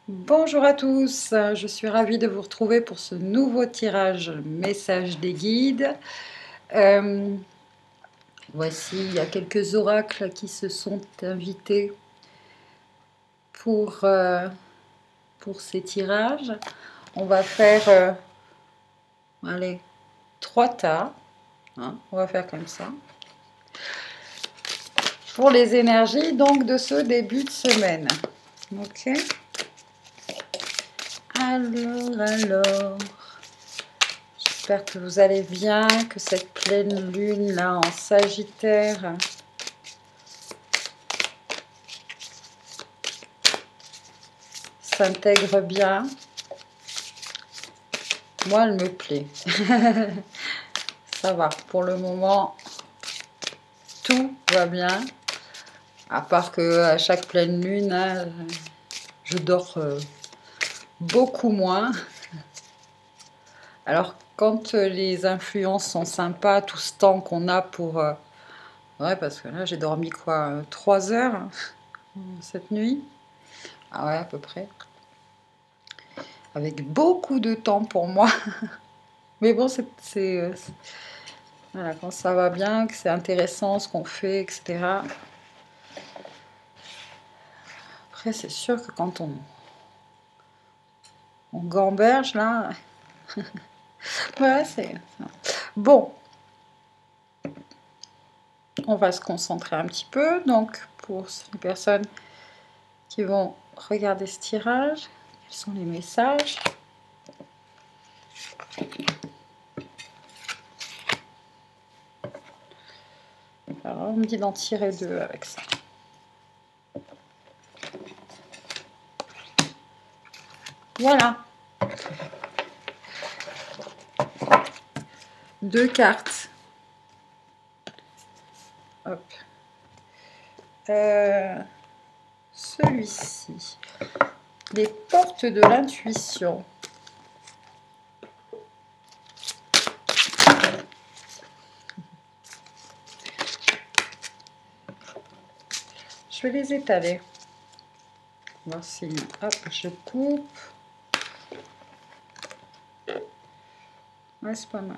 Bonjour à tous, je suis ravie de vous retrouver pour ce nouveau tirage message des guides. Euh, Voici, il y a quelques oracles qui se sont invités pour, euh, pour ces tirages. On va faire, allez, 3 tas, hein, on va faire comme ça. Pour les énergies donc de ce début de semaine. Ok. Alors. J'espère que vous allez bien, que cette pleine lune là en Sagittaire s'intègre bien. Moi, elle me plaît. Ça va, pour le moment, tout va bien. À part que à chaque pleine lune, hein, je dors beaucoup moins. Alors, quand les influences sont sympas, tout ce temps qu'on a pour... ouais, parce que là, j'ai dormi quoi 3 heures cette nuit. Ah ouais, à peu près. Avec beaucoup de temps pour moi. Mais bon, voilà, quand ça va bien, que c'est intéressant ce qu'on fait, etc. Après, c'est sûr que quand on gamberge, là... ouais, c'est... Bon, on va se concentrer un petit peu. Donc, pour les personnes qui vont regarder ce tirage, quels sont les messages? Alors, on me dit d'en tirer 2 avec ça. Voilà. 2 cartes. Hop. Celui-ci. Les portes de l'intuition. Je vais les étaler. Voir si... Hop, je coupe. Ouais, c'est pas mal.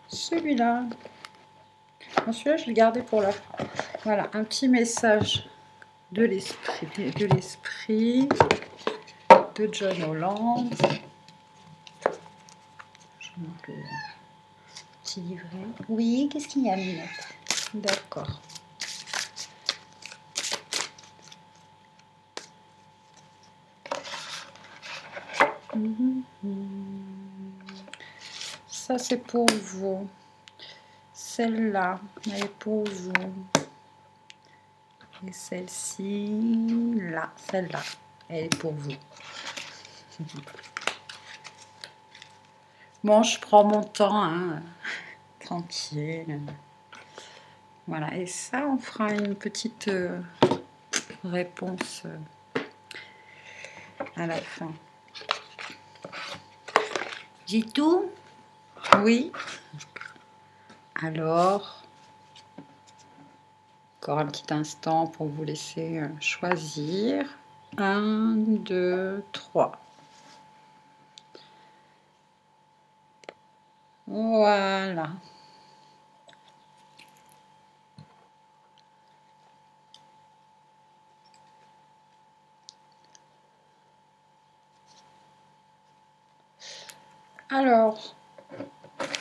Celui-là. Celui-là, je vais le garder pour la fin. Voilà, un petit message de l'esprit de John Holland. Je montre le petit livret. Oui, qu'est-ce qu'il y a, Minette? D'accord. Ça, c'est pour vous. Celle-là, elle est pour vous. Et celle-ci, là, celle-là, elle est pour vous. Bon, je prends mon temps, hein, tranquille. Voilà, et ça, on fera une petite réponse à la fin. J'ai tout? Oui. Alors, encore un petit instant pour vous laisser choisir. 1, 2, 3. Voilà. Alors,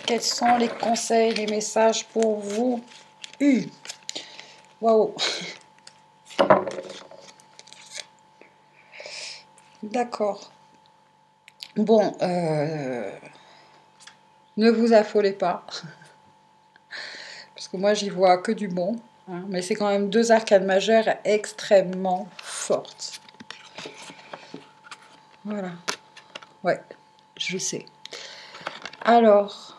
quels sont les conseils, les messages pour vous? Waouh. D'accord. Bon, ne vous affolez pas. Parce que moi, j'y vois que du bon. Hein, mais c'est quand même 2 arcanes majeures extrêmement fortes. Voilà. Ouais, je sais. Alors,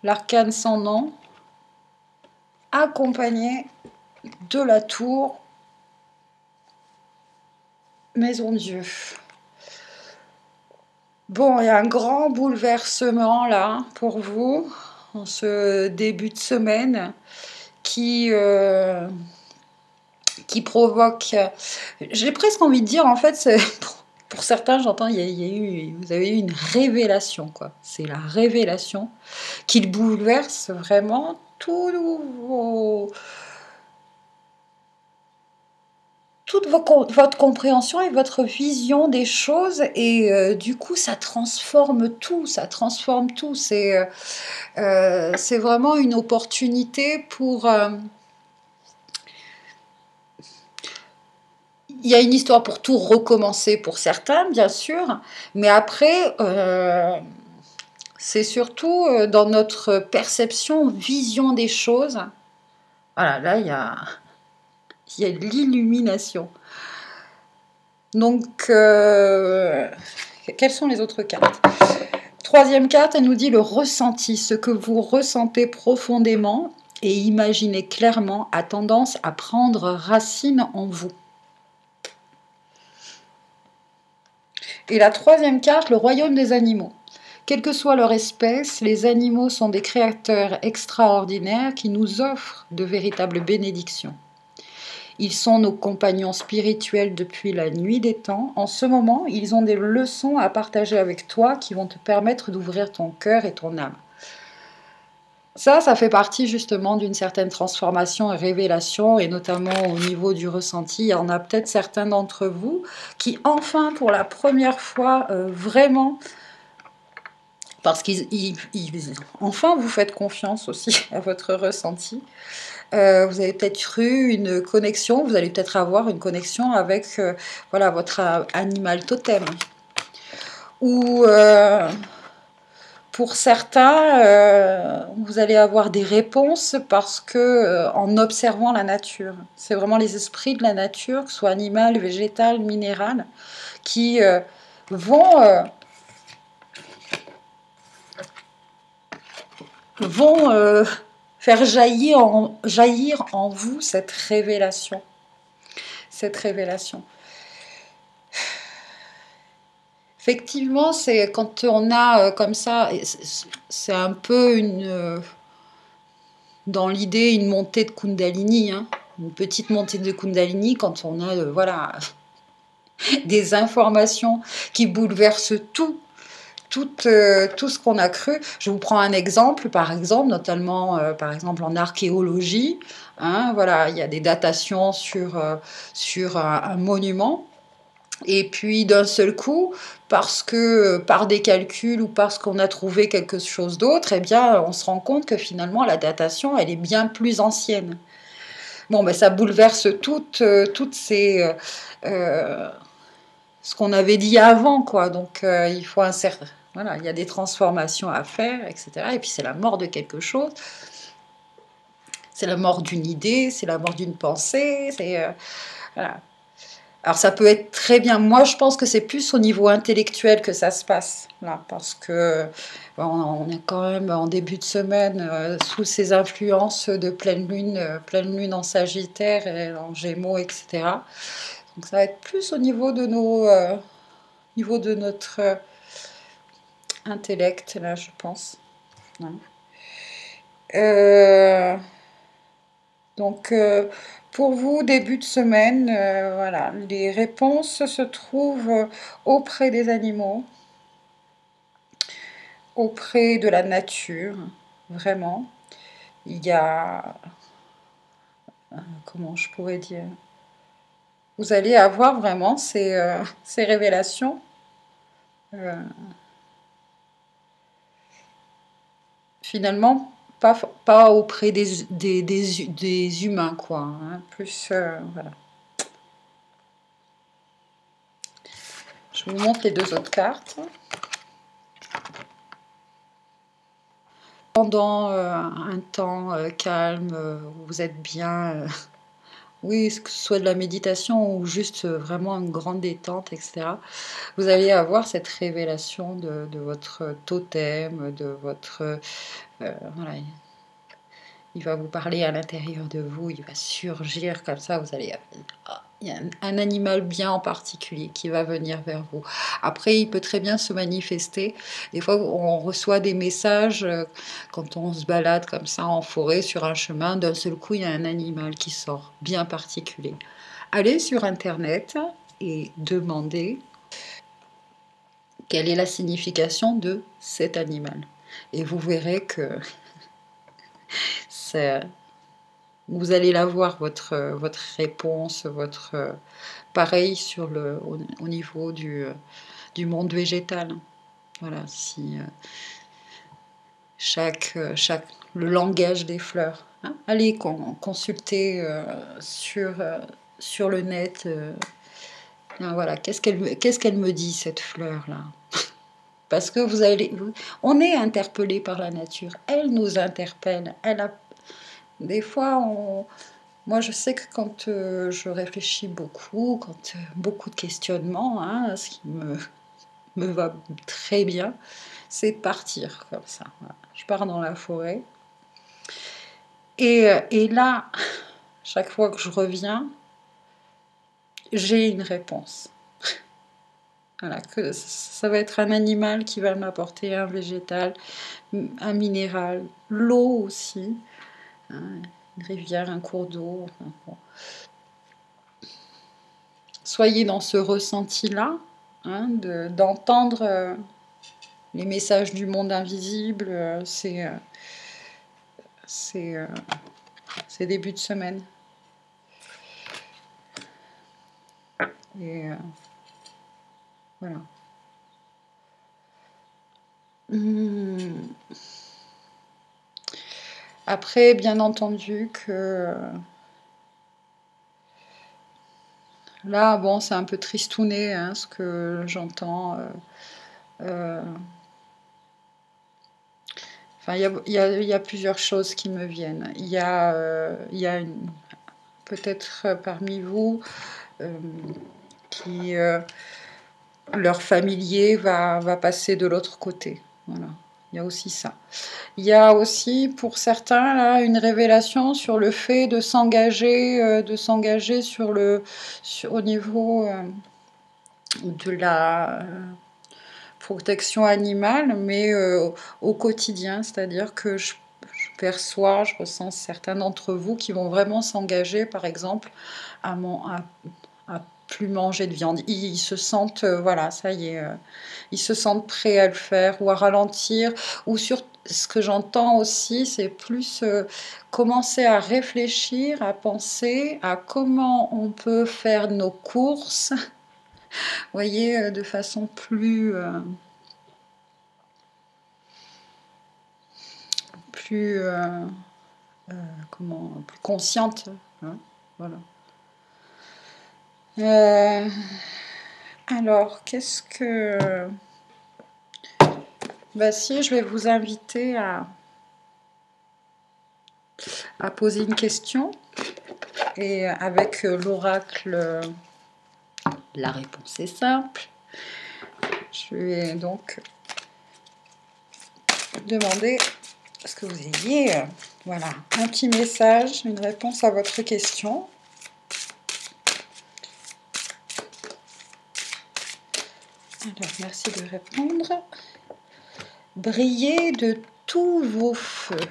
l'arcane sans nom, accompagné de la tour, Maison Dieu. Bon, il y a un grand bouleversement là pour vous en ce début de semaine qui provoque, j'ai presque envie de dire en fait, pour certains j'entends, vous avez eu une révélation quoi. C'est la révélation qui bouleverse vraiment toute votre compréhension et votre vision des choses et du coup ça transforme tout, c'est vraiment une opportunité pour il y a une histoire pour tout recommencer pour certains bien sûr, mais après c'est surtout dans notre perception, vision des choses. Voilà, là il y a de l'illumination. Donc, quelles sont les autres cartes? Troisième carte, elle nous dit le ressenti. Ce que vous ressentez profondément et imaginez clairement a tendance à prendre racine en vous. Et la troisième carte, le royaume des animaux. Quelle que soit leur espèce, les animaux sont des créateurs extraordinaires qui nous offrent de véritables bénédictions. Ils sont nos compagnons spirituels depuis la nuit des temps. En ce moment, ils ont des leçons à partager avec toi qui vont te permettre d'ouvrir ton cœur et ton âme. Ça fait partie justement d'une certaine transformation et révélation, et notamment au niveau du ressenti. Il y en a peut-être certains d'entre vous qui, enfin, pour la première fois, vraiment, parce enfin, vous faites confiance aussi à votre ressenti. Vous avez peut-être eu une connexion, vous allez peut-être avoir une connexion avec voilà, votre animal totem. Ou pour certains, vous allez avoir des réponses parce que en observant la nature, c'est vraiment les esprits de la nature, que ce soit animal, végétal, minéral, qui vont faire jaillir en vous cette révélation. Cette révélation. Effectivement, c'est quand on a comme ça, c'est un peu dans l'idée une montée de Kundalini, hein, une petite montée de Kundalini quand on a voilà, des informations qui bouleversent tout ce qu'on a cru. Je vous prends un exemple, par exemple, notamment par exemple en archéologie. Hein, voilà, il y a des datations sur un monument. Et puis d'un seul coup, parce que par des calculs ou parce qu'on a trouvé quelque chose d'autre, eh bien, on se rend compte que finalement la datation, elle est bien plus ancienne. Bon, ben ça bouleverse toutes ces ce qu'on avait dit avant, quoi. Donc il faut un certain, voilà, il y a des transformations à faire, etc. Et puis c'est la mort de quelque chose. C'est la mort d'une idée, c'est la mort d'une pensée, c'est voilà. Alors ça peut être très bien. Moi, je pense que c'est plus au niveau intellectuel que ça se passe là, parce que on est quand même en début de semaine sous ces influences de pleine lune en Sagittaire et en Gémeaux, etc. Donc ça va être plus au niveau de niveau de notre intellect là, je pense. Ouais. Donc, pour vous, début de semaine, voilà, les réponses se trouvent auprès des animaux, auprès de la nature, vraiment. Il y a, comment je pourrais dire, vous allez avoir vraiment ces révélations. Finalement, pas auprès des humains, quoi. Hein, plus, voilà. Je vous montre les deux autres cartes. Pendant un temps calme, où vous êtes bien, oui, que ce soit de la méditation ou juste vraiment une grande détente, etc., vous allez avoir cette révélation de votre totem, de votre... voilà. il va vous parler à l'intérieur de vous, il va surgir comme ça, vous allez... il y a un animal bien en particulier qui va venir vers vous. Après, il peut très bien se manifester. Des fois, on reçoit des messages quand on se balade comme ça en forêt, sur un chemin. D'un seul coup, il y a un animal qui sort, bien particulier. Allez sur Internet et demandez quelle est la signification de cet animal. Et vous verrez que vous allez l'avoir, votre réponse, pareil au niveau du monde végétal. Voilà, si le langage des fleurs. Hein. Allez consulter sur le net. Voilà, qu'est-ce qu'elle me dit, cette fleur-là? Parce que on est interpellé par la nature. Elle nous interpelle. Des fois, moi, je sais que quand je réfléchis beaucoup, quand beaucoup de questionnements, hein, ce qui me va très bien, c'est de partir comme ça. Voilà. Je pars dans la forêt. Et là, chaque fois que je reviens, j'ai une réponse. Voilà, que ça va être un animal qui va m'apporter un végétal, un minéral, l'eau aussi, hein, une rivière, un cours d'eau. Enfin, bon. Soyez dans ce ressenti-là, hein, d'entendre les messages du monde invisible, c'est début de semaine. Et voilà. Après, bien entendu que là, bon, c'est un peu tristouné, hein, ce que j'entends. Enfin, il y a plusieurs choses qui me viennent. Il y a peut-être parmi vous qui leur familier va passer de l'autre côté. Voilà. Il y a aussi ça. Il y a aussi pour certains là une révélation sur le fait de s'engager au niveau de la protection animale, mais au quotidien, c'est-à-dire que je ressens certains d'entre vous qui vont vraiment s'engager, par exemple, à plus manger de viande. Ils se sentent, voilà, ça y est, ils se sentent prêts à le faire ou à ralentir. Ou sur ce que j'entends aussi, c'est plus commencer à réfléchir, à penser à comment on peut faire nos courses, vous voyez, de façon plus plus consciente. Hein, voilà. Alors, qu'est-ce que... Bah si, je vais vous inviter à poser une question. Et avec l'oracle, la réponse est simple. Je vais donc demander à ce que vous ayez voilà, un petit message, une réponse à votre question. Alors, merci de répondre. Brillez de tous vos feux.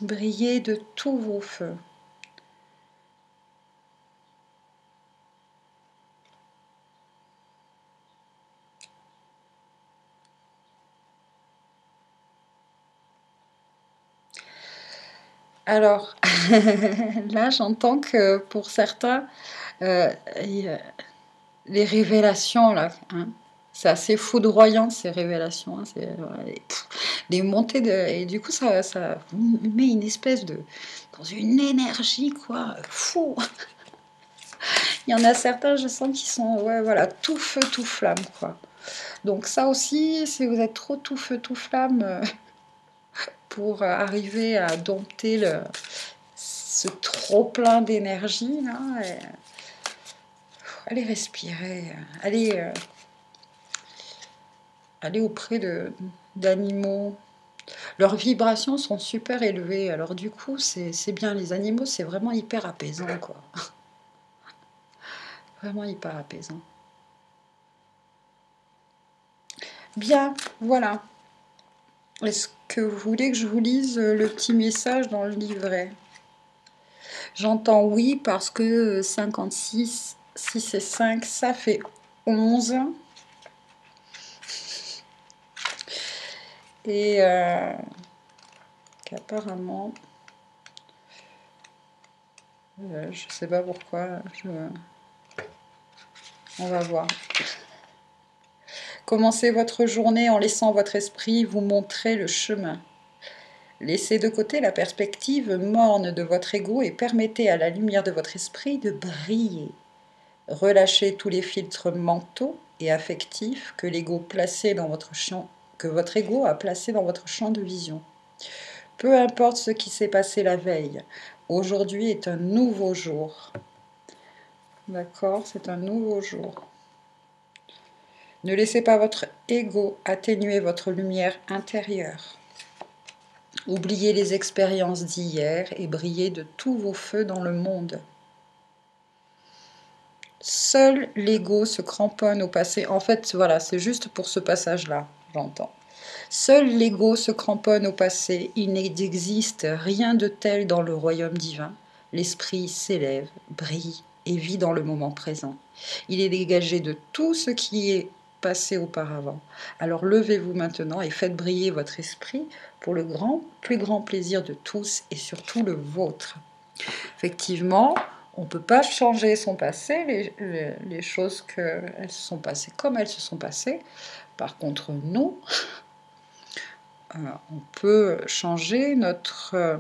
Brillez de tous vos feux. Alors, là, j'entends que pour certains, les révélations, là, hein, c'est assez foudroyant, ces révélations. Hein, voilà, les montées et du coup, ça vous met une espèce dans une énergie, quoi, fou. Il y en a certains, je sens, qui sont, ouais, voilà, tout feu, tout flamme, quoi. Donc ça aussi, si vous êtes trop tout feu, tout flamme, pour arriver à dompter ce trop plein d'énergie, là, allez respirer, allez auprès d'animaux Leurs vibrations sont super élevées. Alors du coup, c'est bien. Les animaux, c'est vraiment hyper apaisant, quoi. Vraiment hyper apaisant. Bien, voilà. Est-ce que vous voulez que je vous lise le petit message dans le livret? J'entends oui parce que 56, 6 et 5, ça fait 11. Et qu'apparemment, je sais pas pourquoi, on va voir. Commencez votre journée en laissant votre esprit vous montrer le chemin. Laissez de côté la perspective morne de votre ego et permettez à la lumière de votre esprit de briller. Relâchez tous les filtres mentaux et affectifs que l'ego placé dans votre champ, que votre ego a placé dans votre champ de vision. Peu importe ce qui s'est passé la veille, aujourd'hui est un nouveau jour. D'accord, c'est un nouveau jour. Ne laissez pas votre ego atténuer votre lumière intérieure. Oubliez les expériences d'hier et brillez de tous vos feux dans le monde. Seul l'ego se cramponne au passé. En fait, voilà, c'est juste pour ce passage-là, j'entends. Seul l'ego se cramponne au passé. Il n'existe rien de tel dans le royaume divin. L'esprit s'élève, brille et vit dans le moment présent. Il est dégagé de tout ce qui est passé auparavant. Alors levez-vous maintenant et faites briller votre esprit pour le plus grand plaisir de tous et surtout le vôtre. Effectivement, on ne peut pas changer son passé, les choses qu'elles se sont passées comme elles se sont passées. Par contre, nous, on peut changer notre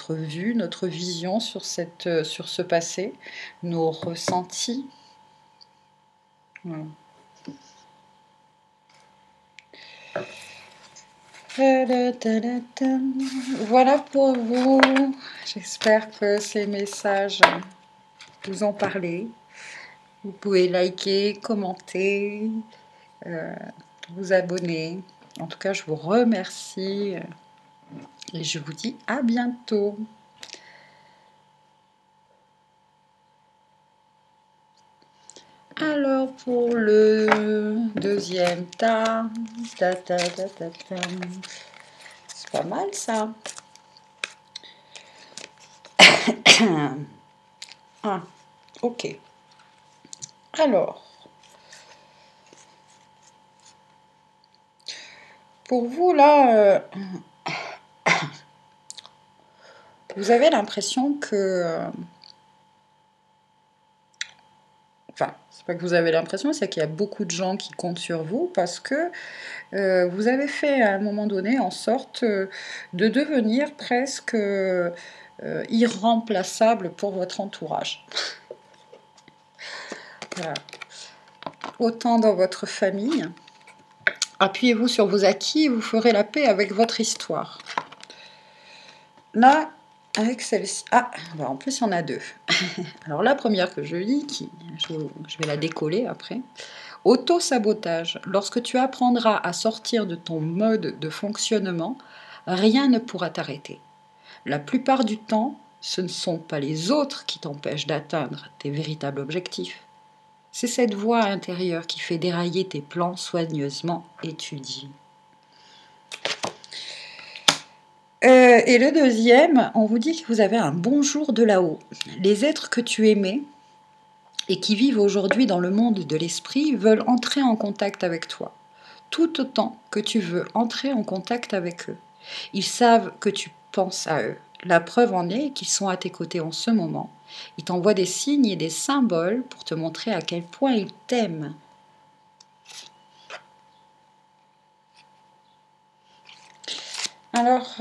vue, notre vision sur ce passé, nos ressentis. Voilà. Voilà pour vous. J'espère que ces messages vous ont parlé. Vous pouvez liker, commenter, vous abonner. En tout cas, je vous remercie et je vous dis à bientôt. Alors, pour le deuxième tas, c'est pas mal ça. Ah, ok. Alors, pour vous là, vous avez l'impression que... Enfin, c'est pas que vous avez l'impression, c'est qu'il y a beaucoup de gens qui comptent sur vous parce que vous avez fait à un moment donné en sorte de devenir presque irremplaçable pour votre entourage. Voilà. Autant dans votre famille. Appuyez-vous sur vos acquis et vous ferez la paix avec votre histoire. Là, avec celle-ci... Ah, bah en plus, il y en a deux. Alors, la première que je lis, je vais la décoller après. Auto-sabotage. Lorsque tu apprendras à sortir de ton mode de fonctionnement, rien ne pourra t'arrêter. La plupart du temps, ce ne sont pas les autres qui t'empêchent d'atteindre tes véritables objectifs. C'est cette voix intérieure qui fait dérailler tes plans soigneusement étudiés. Et le deuxième, on vous dit que vous avez un bonjour de là-haut. Les êtres que tu aimais et qui vivent aujourd'hui dans le monde de l'esprit veulent entrer en contact avec toi, tout autant que tu veux entrer en contact avec eux. Ils savent que tu penses à eux. La preuve en est qu'ils sont à tes côtés en ce moment. Ils t'envoient des signes et des symboles pour te montrer à quel point ils t'aiment. Alors,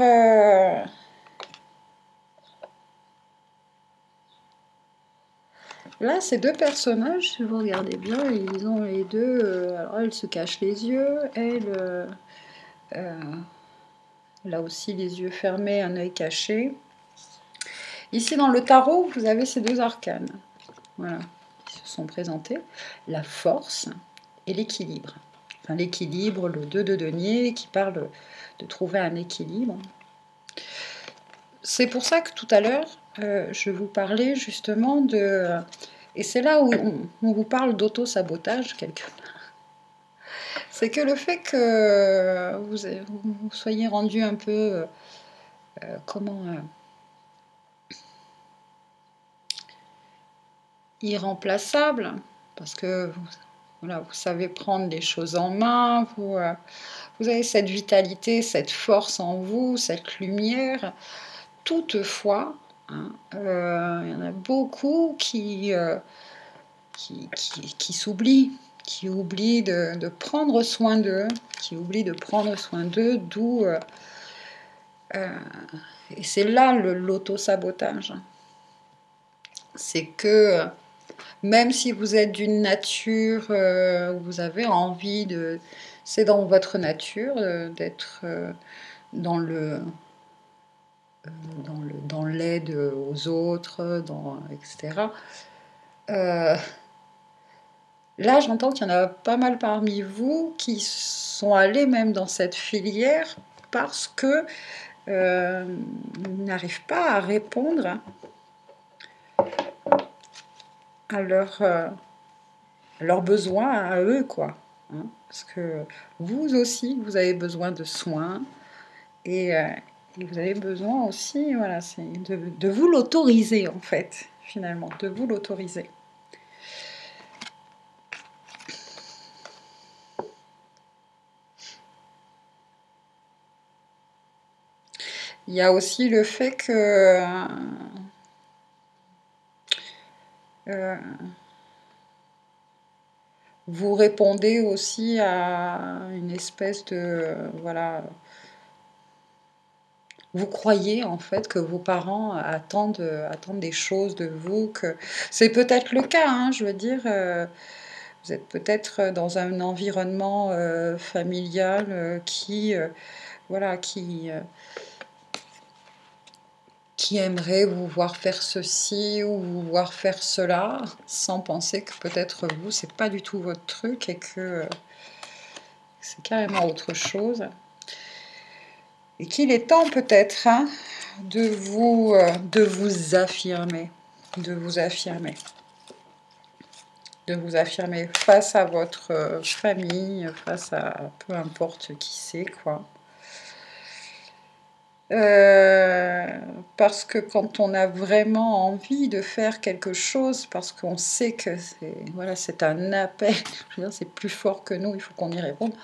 là, ces deux personnages, si vous regardez bien, ils ont les deux... alors, elle se cache les yeux, elle a aussi les yeux fermés, un œil caché. Ici, dans le tarot, vous avez ces deux arcanes. Voilà, qui se sont présentés. La force et l'équilibre. enfin l'équilibre, le 2 de denier qui parle de trouver un équilibre. C'est pour ça que tout à l'heure, je vous parlais justement de... Et c'est là où on vous parle d'auto-sabotage, quelque part. C'est que le fait que vous soyez rendu un peu... irremplaçable, parce que voilà, vous savez prendre les choses en main, vous avez cette vitalité, cette force en vous, cette lumière. Toutefois, hein, il y en a beaucoup qui s'oublient, qui oublient de prendre soin d'eux, d'où... et c'est là l'auto-sabotage. C'est que même si vous êtes d'une nature, vous avez envie de... C'est dans votre nature d'être dans l'aide aux autres, etc. Là, j'entends qu'il y en a pas mal parmi vous qui sont allés même dans cette filière parce que n'arrivent pas à répondre à leurs besoins à eux, quoi. Hein, parce que vous aussi, vous avez besoin de soins et vous avez besoin aussi, voilà, c'est de vous l'autoriser, en fait, finalement, de vous l'autoriser. Il y a aussi le fait que vous répondez aussi à une espèce de... voilà, vous croyez en fait que vos parents attendent des choses de vous, que c'est peut-être le cas, hein, je veux dire, vous êtes peut-être dans un environnement familial voilà, qui aimerait vous voir faire ceci ou vous voir faire cela, sans penser que peut-être vous, c'est pas du tout votre truc et que c'est carrément autre chose. Et qu'il est temps peut-être hein, de vous affirmer, face à votre famille, face à peu importe qui c'est, quoi. Parce que quand on a vraiment envie de faire quelque chose, parce qu'on sait que voilà, c'est un appel, c'est plus fort que nous, il faut qu'on y réponde.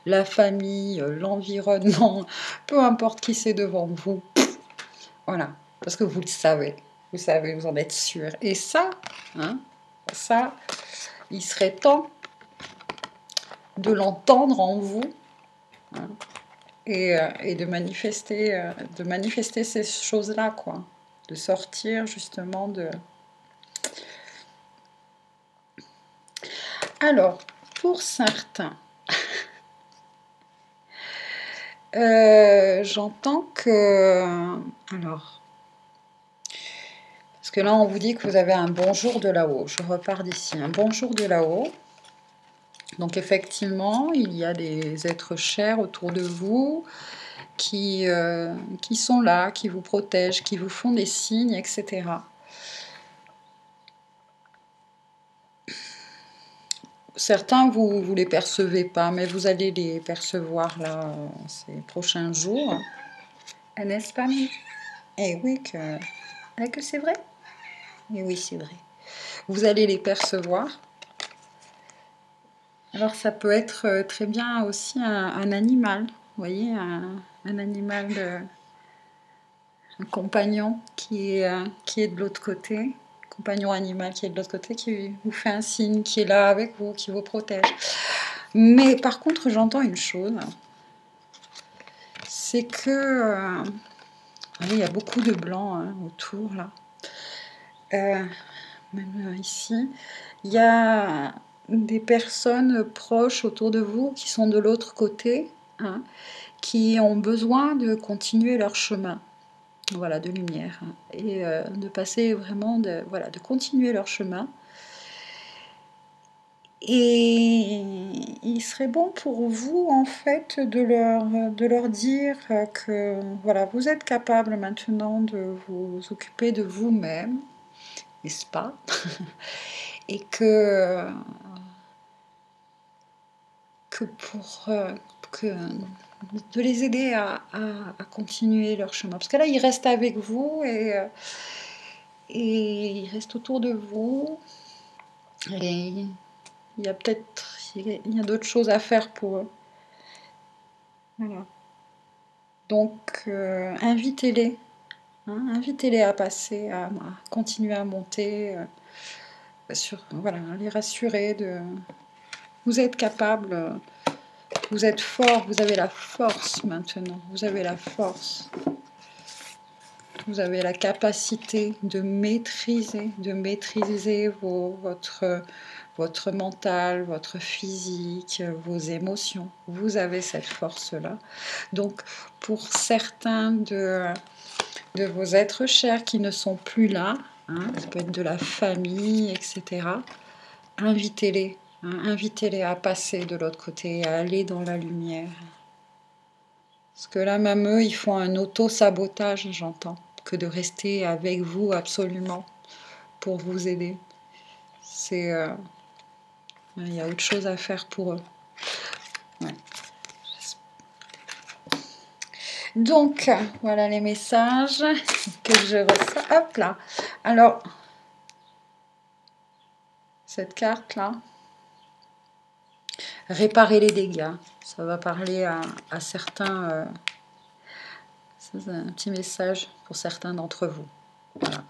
La famille, l'environnement, peu importe qui c'est devant vous, voilà, parce que vous le savez, vous en êtes sûr. Et ça, hein, ça, il serait temps de l'entendre en vous, hein, et de manifester ces choses-là, quoi. De sortir justement de... Alors, pour certains, j'entends que... Alors, parce que là, on vous dit que vous avez un bonjour de là-haut. Je repars d'ici, un bonjour de là-haut. Donc, effectivement, il y a des êtres chers autour de vous qui sont là, qui vous protègent, qui vous font des signes, etc. Certains, vous ne les percevez pas, mais vous allez les percevoir là, ces prochains jours. N'est-ce pas, mais... Eh oui, que c'est vrai. Eh oui, c'est vrai. Vous allez les percevoir. Alors, ça peut être très bien aussi un animal. Vous voyez, un animal, un compagnon qui est de l'autre côté. Compagnon animal qui est de l'autre côté, qui vous fait un signe, qui est là avec vous, qui vous protège. Mais par contre, j'entends une chose, c'est que il y a beaucoup de blanc hein, autour là, même ici, il y a des personnes proches autour de vous qui sont de l'autre côté, hein, qui ont besoin de continuer leur chemin. Voilà, de lumière, hein, et de passer vraiment, voilà, de continuer leur chemin. Et il serait bon pour vous, en fait, de leur dire que voilà, vous êtes capable maintenant de vous occuper de vous-même, n'est-ce pas? Et pour que de les aider à continuer leur chemin. Parce que là, ils restent avec vous et ils restent autour de vous. Et il y a peut-être il y a d'autres choses à faire pour eux. Voilà. Donc, invitez-les. Hein, invitez-les à passer, à continuer à monter. Voilà, les rassurer de... Vous êtes capable, vous êtes fort, vous avez la force maintenant. Vous avez la force. Vous avez la capacité de maîtriser votre mental, votre physique, vos émotions. Vous avez cette force-là. Donc, pour certains de vos êtres chers qui ne sont plus là, hein, ça peut être de la famille, etc., invitez-les. Hein, invitez-les à passer de l'autre côté, à aller dans la lumière. Parce que là, même eux, ils font un auto-sabotage, j'entends, que de rester avec vous absolument pour vous aider. C'est... il y a autre chose à faire pour eux. Ouais. Donc, voilà les messages que je reçois. Hop là. Alors, cette carte-là, réparer les dégâts. Ça va parler à certains... c'est un petit message pour certains d'entre vous. Voilà.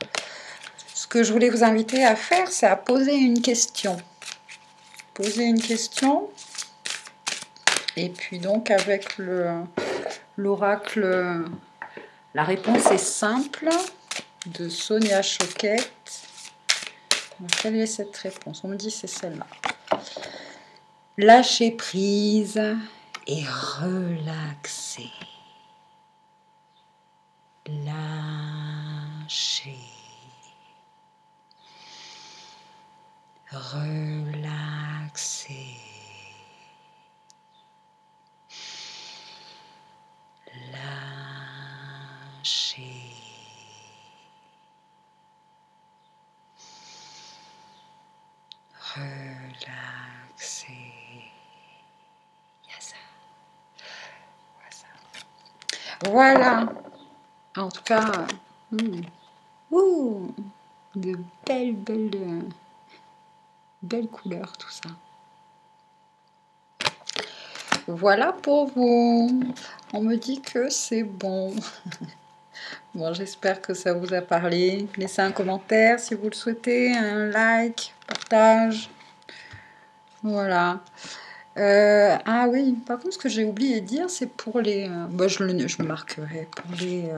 Ce que je voulais vous inviter à faire, c'est à poser une question. Poser une question. Et puis donc, avec l'oracle, la réponse est simple, de Sonia Choquette. Quelle est cette réponse? On me dit c'est celle-là. Lâcher prise et relaxer. Lâcher. Relaxer. Lâcher. Relaxer. Voilà. En tout cas, de belles couleurs, tout ça. Voilà pour vous. On me dit que c'est bon. Bon, j'espère que ça vous a parlé. Laissez un commentaire si vous le souhaitez, un like, partage. Voilà. Ah oui, par contre, ce que j'ai oublié de dire, c'est pour les... je le marquerai pour les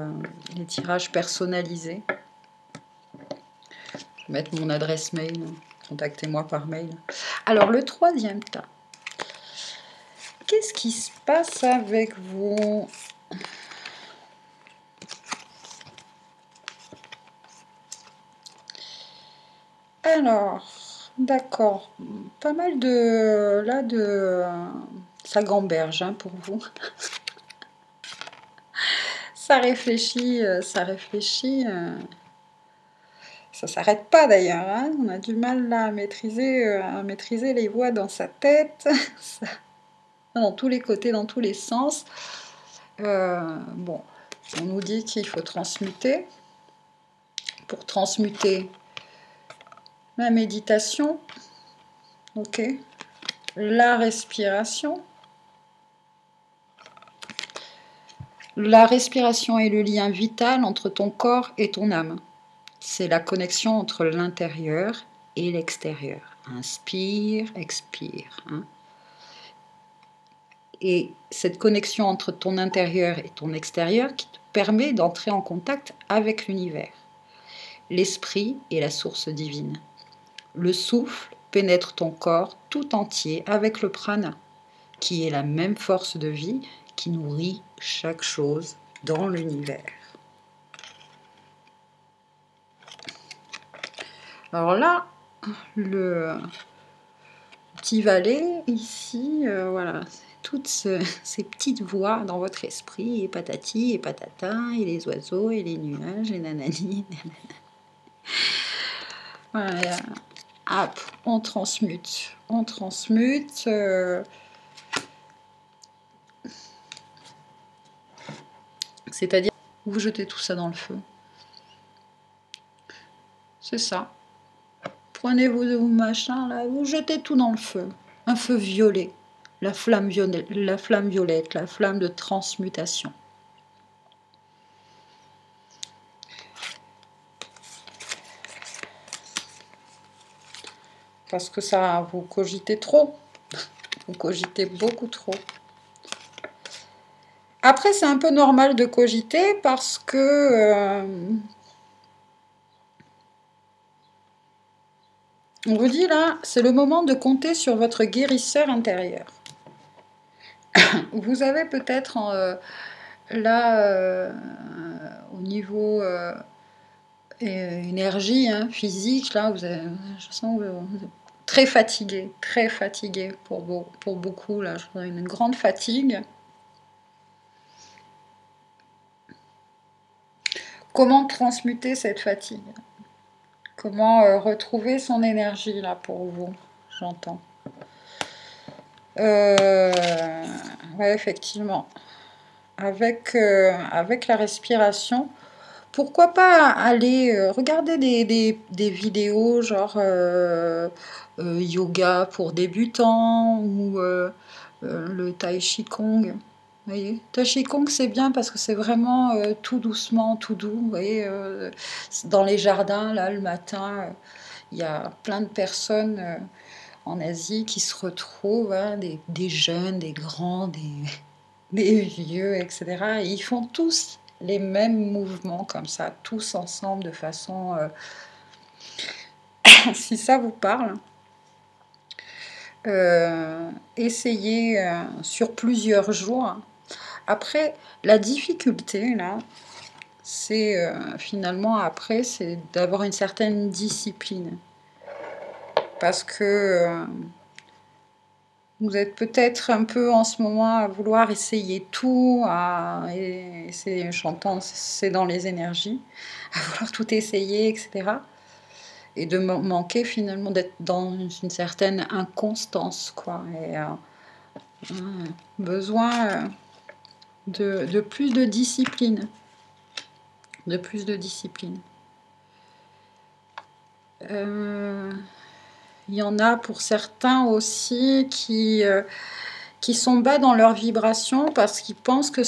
tirages personnalisés. Je vais mettre mon adresse mail. Contactez-moi par mail. Alors, le troisième tas. Qu'est-ce qui se passe avec vous? Alors, d'accord. Pas mal de... Là, ça gamberge hein, pour vous. Ça réfléchit, ça réfléchit. Ça s'arrête pas d'ailleurs. Hein. On a du mal là à maîtriser les voix dans sa tête. Dans tous les côtés, dans tous les sens. Bon, on nous dit qu'il faut transmuter. Pour transmuter, la méditation, ok, la respiration. La respiration est le lien vital entre ton corps et ton âme. C'est la connexion entre l'intérieur et l'extérieur. Inspire, expire. Hein. Et cette connexion entre ton intérieur et ton extérieur qui te permet d'entrer en contact avec l'univers. L'esprit est la source divine. Le souffle pénètre ton corps tout entier avec le prana, qui est la même force de vie qui nourrit chaque chose dans l'univers. Alors là, le petit valet, ici, voilà, toutes ces petites voix dans votre esprit, et patati, et patata, et les oiseaux, et les nuages, et nanani, voilà, hop, on transmute, c'est-à-dire, vous jetez tout ça dans le feu. C'est ça. Prenez vos machins, là, vous jetez tout dans le feu. Un feu violet. La flamme violette, la flamme de transmutation. Parce que ça, vous cogitez trop. Vous cogitez beaucoup trop. Après, c'est un peu normal de cogiter parce que... on vous dit là, c'est le moment de compter sur votre guérisseur intérieur. Vous avez peut-être là, au niveau énergie, hein, physique, là, je sens que vous êtes très fatigué pour beaucoup, là, je vois une grande fatigue. Comment transmuter cette fatigue? Comment retrouver son énergie, là, pour vous, j'entends. Ouais, effectivement. Avec la respiration, pourquoi pas aller regarder des vidéos genre yoga pour débutants ou le tai chi kong. Vous voyez, tai chi kong c'est bien parce que c'est vraiment tout doucement, tout doux. Vous voyez, dans les jardins là le matin, il y a plein de personnes en Asie qui se retrouvent, hein, des jeunes, des grands, des vieux, etc. Et ils font tous les mêmes mouvements comme ça, tous ensemble de façon... si ça vous parle, essayez sur plusieurs jours. Après, la difficulté, là, c'est finalement, après, c'est d'avoir une certaine discipline. Parce que... vous êtes peut-être un peu en ce moment à vouloir essayer tout, et j'entends, c'est dans les énergies, à vouloir tout essayer, etc. Et de manquer finalement d'être dans une certaine inconstance, quoi. Et besoin de plus de discipline. De plus de discipline. Il y en a pour certains aussi qui sont bas dans leur vibration parce qu'ils pensent que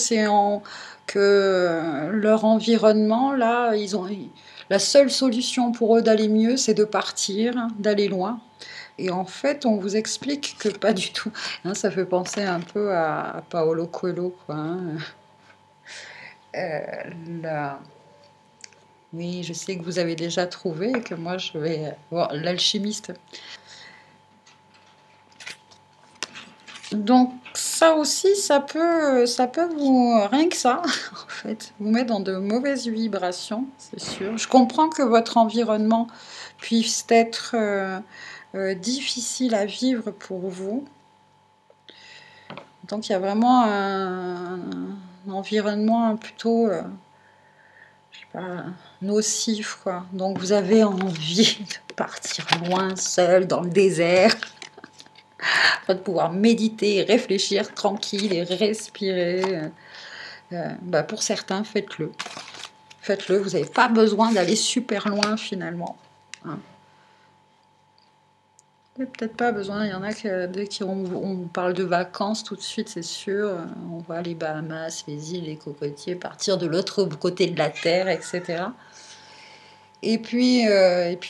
que leur environnement, là, la seule solution pour eux d'aller mieux, c'est de partir, d'aller loin. Et en fait, on vous explique que pas du tout. Hein, ça fait penser un peu à Paolo Coelho, quoi. Hein. Oui, je sais que vous avez déjà trouvé et que moi, je vais voir l'alchimiste. Donc ça aussi, ça peut vous, rien que ça, en fait, vous mettre dans de mauvaises vibrations, c'est sûr. Je comprends que votre environnement puisse être difficile à vivre pour vous. Donc il y a vraiment un environnement plutôt, je sais pas, nocif, quoi. Donc vous avez envie de partir loin, seul, dans le désert. De pouvoir méditer, réfléchir tranquille et respirer. Pour certains, faites-le. Faites-le, vous n'avez pas besoin d'aller super loin finalement. Hein. Peut-être pas besoin, il y en a que dès qu'on parle de vacances tout de suite, c'est sûr, on voit les Bahamas, les îles, les cocotiers, partir de l'autre côté de la Terre, etc. Et puis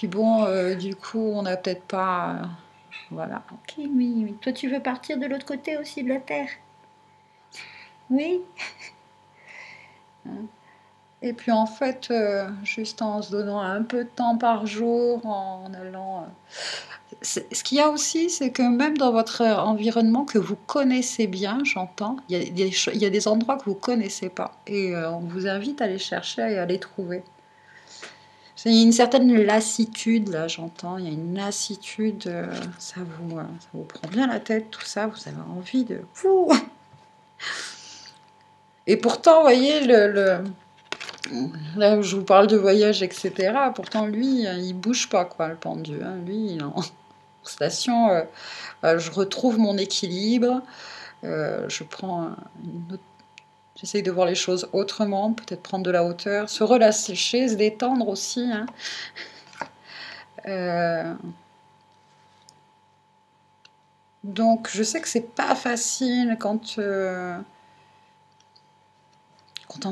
bon, du coup, on n'a peut-être pas... voilà. Ok, oui. Toi, tu veux partir de l'autre côté aussi de la Terre? Oui. Et puis en fait, juste en se donnant un peu de temps par jour, en allant... ce qu'il y a aussi, c'est que même dans votre environnement que vous connaissez bien, j'entends, il y a des endroits que vous ne connaissez pas. Et on vous invite à les chercher et à les trouver. C'est une certaine lassitude, là, j'entends. Il y a une lassitude. Ça vous prend bien la tête, tout ça. Vous avez envie de... Et pourtant, vous voyez, là où je vous parle de voyage, etc., pourtant, lui, il bouge pas, quoi, le pendu. Hein. Lui, il est en station. Je retrouve mon équilibre. Je prends une autre... J'essaye de voir les choses autrement, peut-être prendre de la hauteur, se relâcher, se détendre aussi. Hein. Donc, je sais que c'est pas facile quand on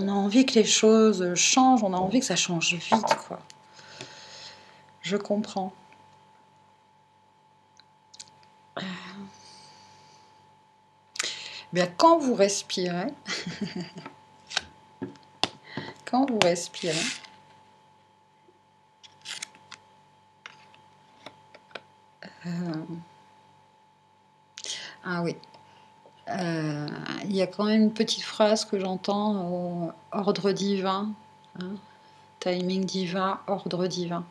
a envie que les choses changent, on a envie que ça change vite, quoi. Je comprends. Bien, quand vous respirez, ah oui, il y a quand même une petite phrase que j'entends au ordre divin, hein, timing divin, ordre divin.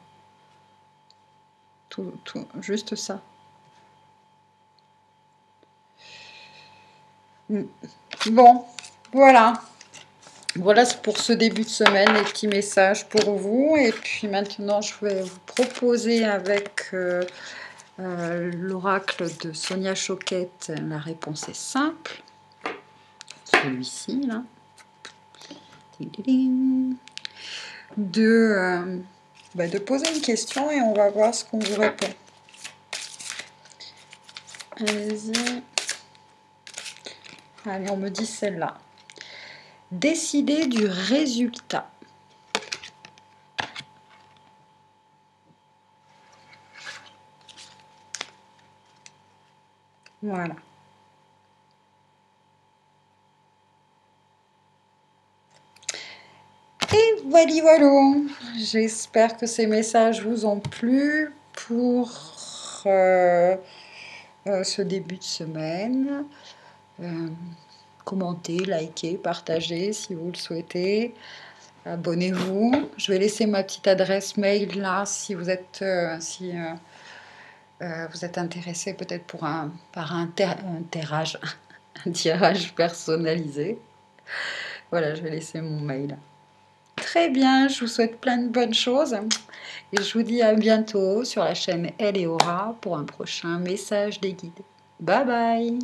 Tout, juste ça. Bon, voilà. Voilà pour ce début de semaine, les petits messages pour vous. Et puis maintenant, je vais vous proposer avec l'oracle de Sonia Choquette, la réponse est simple. Celui-ci, là. De poser une question et on va voir ce qu'on vous répond. Allez-y. Allez, on me dit celle-là. Décider du résultat. Voilà. Et voilà. J'espère que ces messages vous ont plu pour ce début de semaine. Commentez, likez, partagez si vous le souhaitez. Abonnez-vous. Je vais laisser ma petite adresse mail là si vous êtes vous êtes intéressé peut-être par un tirage personnalisé. Voilà, je vais laisser mon mail. Très bien, je vous souhaite plein de bonnes choses et je vous dis à bientôt sur la chaîne Elle et Aura pour un prochain message des guides. Bye bye!